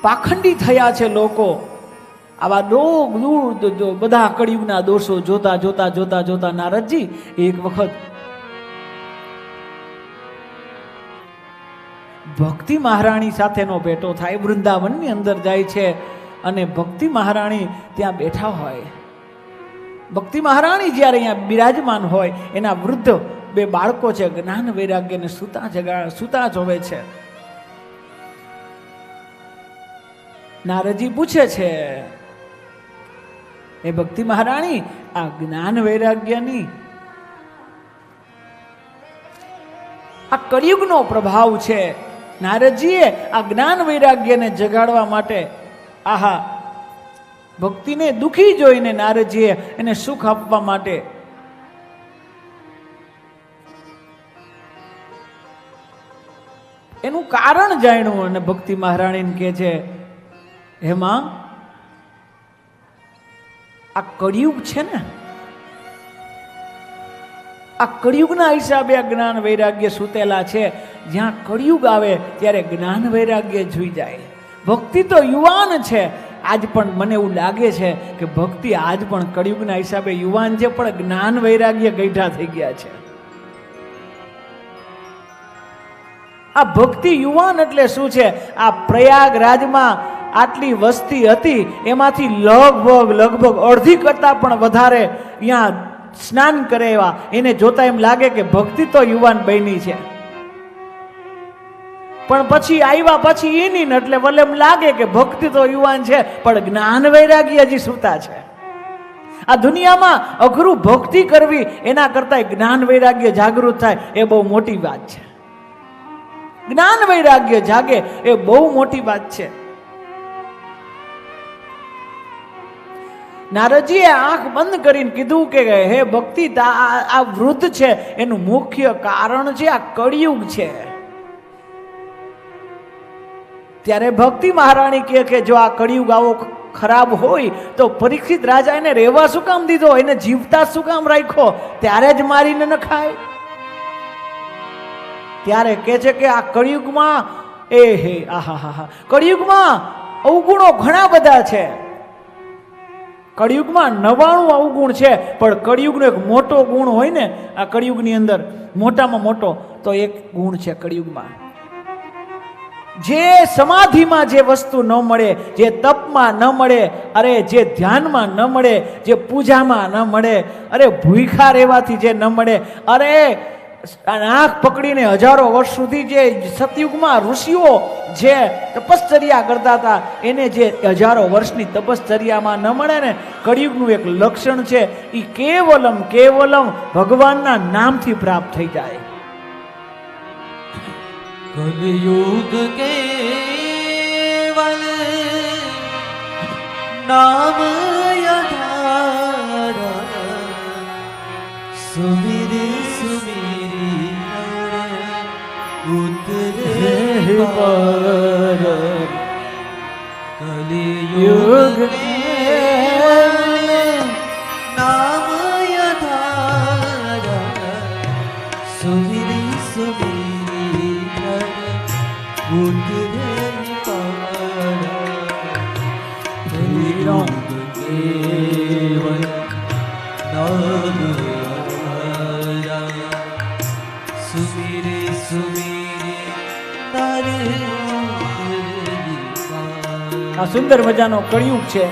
પાખંડી થયા છે લોકો. આવા દૂર બધા કળિયુગના દોષો જોતા જોતા જોતા જોતા નારદજી એક વખત ભક્તિ મહારાણી સાથેનો ભેટો થાય. વૃંદાવનની અંદર જાય છે અને ભક્તિ મહારાણી ત્યાં બેઠા હોય. ભક્તિ મહારાણી જ્યારે અહીંયા બિરાજમાન હોય, એના વૃદ્ધ બે બાળકો છે, જ્ઞાન વૈરાગ્યને સૂતા જોવે છે. નારદજી પૂછે છે, એ ભક્તિ મહારાણી, આ જ્ઞાન વૈરાગ્યની આ કળિયુગનો પ્રભાવ છે. નારદજીએ આ જ્ઞાન વૈરાગ્યને જગાડવા માટે, આહા, ભક્તિને દુખી જોઈને નારદજીએ એને સુખ આપવા માટે એનું કારણ જાણ્યું. અને ભક્તિ મહારાણીને કહે છે, હેમાં, આ કળિયુગ છે ને, આ કળિયુગના હિસાબે આ જ્ઞાન વૈરાગ્ય સૂતેલા છે. જ્યાં કળિયુગ આવે ત્યારે જ્ઞાન વૈરાગ્ય જોઈ જાય. ભક્તિ તો યુવાન છે. આજ પણ મને એવું લાગે છે કે ભક્તિ આજ પણ કળિયુગના હિસાબે યુવાન છે, પણ જ્ઞાન વૈરાગ્ય ગઈઢા થઈ ગયા છે. આ ભક્તિ યુવાન એટલે શું છે? આ પ્રયાગરાજમાં આટલી વસ્તી હતી, એમાંથી લગભગ અડધી કરતા પણ વધારે અહીંયા સ્નાન કરે એવા. એને જોતા એમ લાગે કે ભક્તિ તો યુવાન બની છે, પણ પછી આવ્યા પછી એની એટલે વલે એમ લાગે કે ભક્તિ તો યુવાન છે, પણ જ્ઞાન વૈરાગ્ય હજી સૂતા છે. આ દુનિયામાં અઘરું ભક્તિ કરવી એના કરતા જ્ઞાન વૈરાગ્ય જાગૃત થાય એ બહુ મોટી વાત છે. જ્ઞાન વૈરાગ્ય જાગે એ બહુ મોટી વાત છે. નારદજીએ આંખ બંધ કરીને કીધું કે હે ભક્તિ, આ વૃદ્ધ છે એનું મુખ્ય કારણ છે આ કળિયુગ છે. ત્યારે ભક્તિ મહારાણી કહે કે જો આ કળિયુગ આવો ખરાબ હોય તો પરીક્ષિત રાજા એને રહેવા શું કામ દીધો, એને જીવતા શું કામ રાખ્યો? ત્યારે જ મારીને ન ખાય. ત્યારે કહે છે કે આ કળિયુગમાં કળિયુગમાં અવગુણો ઘણા બધા છે. કળિયુગમાં 99 અવગુણ છે, પણ કળિયુગનો એક મોટો ગુણ હોય ને આ કળિયુગની અંદર, મોટામાં મોટો તો એક ગુણ છે કળિયુગમાં. જે સમાધિમાં જે વસ્તુ ન મળે, જે તપમાં ન મળે, અરે જે ધ્યાનમાં ન મળે, જે પૂજામાં ન મળે, અરે ભૂખ્યા રહેવાથી જે ન મળે, અરે આંખ પકડીને હજારો વર્ષ સુધી જે સતયુગમાં ઋષિઓ જે તપશ્ચર્યા કરતા હતા, એને જે હજારો વર્ષની તપશ્ચર્યામાં ન મળે ને, કળિયુગનું એક લક્ષણ છે એ કેવલમ ભગવાનના નામથી પ્રાપ્ત થઈ જાય. કલયુગ કેવલ નામ યધારા સુમિર સુમિરી ઉતરે પર. કલયુગ કેવલ નામ યધારા સુમિરી સુમિરી ઉતરે કેવલ નામ સુમિરે સુમિરે તારે. આ સુંદર મજાનો કળિયુગ છે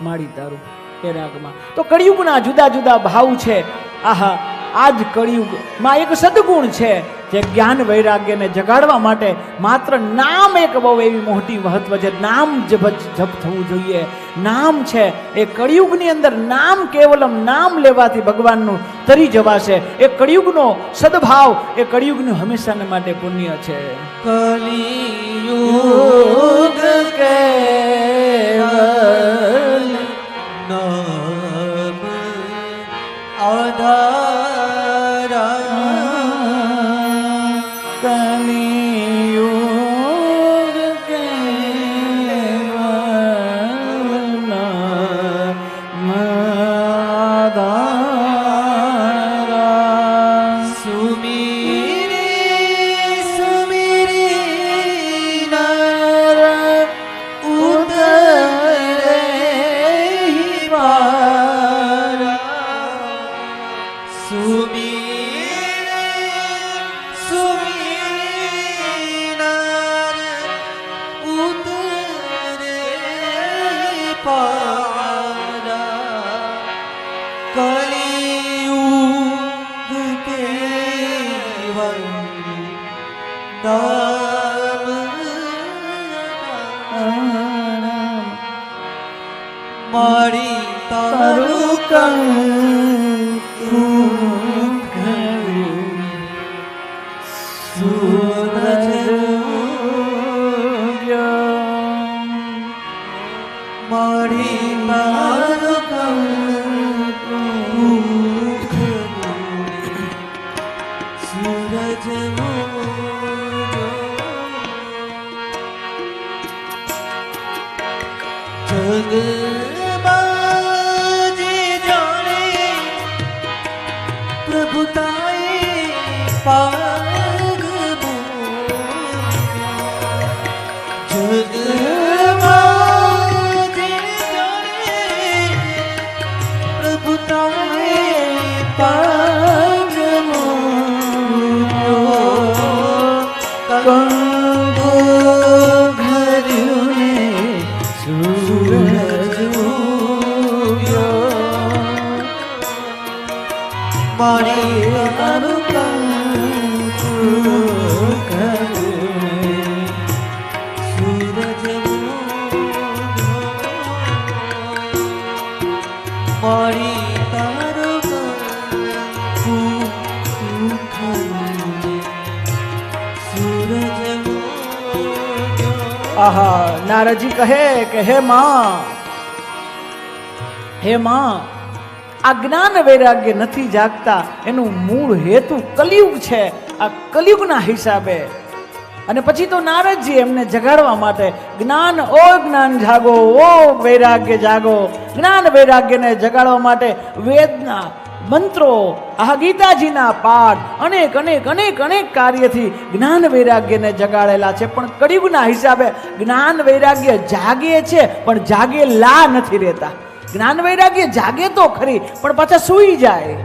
માડી તારું એ રાગમાં. તો કળિયુગના જુદા જુદા ભાવ છે. આહા, આજ કળિયુગમાં એક સદગુણ છે જે જ્ઞાન વૈરાગ્યને જગાડવા માટે માત્ર નામ એક બહુ એવી મોટી મહત્વ છે. નામ જપ થવું જોઈએ. નામ છે એ કળિયુગની અંદર, નામ કેવલમ નામ લેવાથી ભગવાનનું તરી જવાશે. એ કળિયુગનો સદભાવ એ કળિયુગનું હંમેશાને માટે પુણ્ય છે. કલિયુગ કેવલ નામ આધારા. કલિયુગ કેવલ નામ આધારા. સુમિરે સુમિરે મારી તારું કંકુ સૂરજ મારી તારું કંકુ સૂરજ જગબાજી જાણે પ્રભુતાએ પાગ જગબાજી જાણે પ્રભુતાએ પાગ કંગો ઘર્યું ને સૂરજ ઉગ્યો મારી તારું કંકુ ઘર્યું સૂરજ ઉગ્યો મારી તારું કંકુ ઘર્યું સૂરજ આહા નારદજી કહે કે હે માં આ જ્ઞાન વૈરાગ્ય નથી જાગતા એનું મૂળ હેતુ કલિયુગ છે. આ કલિયુગના હિસાબે અને પછી તો નારદજી એમને જગાડવા માટે જ્ઞાન ઓ જ્ઞાન જાગો ઓ વૈરાગ્ય જાગો જ્ઞાન વૈરાગ્યને જગાડવા માટે વેદના મંત્રો આ ગીતાજીના પાઠ અનેક અનેક અનેક અનેક કાર્યથી જ્ઞાન વૈરાગ્યને જગાડેલા છે. પણ કળિયુગના હિસાબે જ્ઞાન વૈરાગ્ય જાગે છે પણ જાગેલા નથી રહેતા. જ્ઞાન વૈરાગ્ય જાગે તો ખરી પણ પાછા સૂઈ જાય.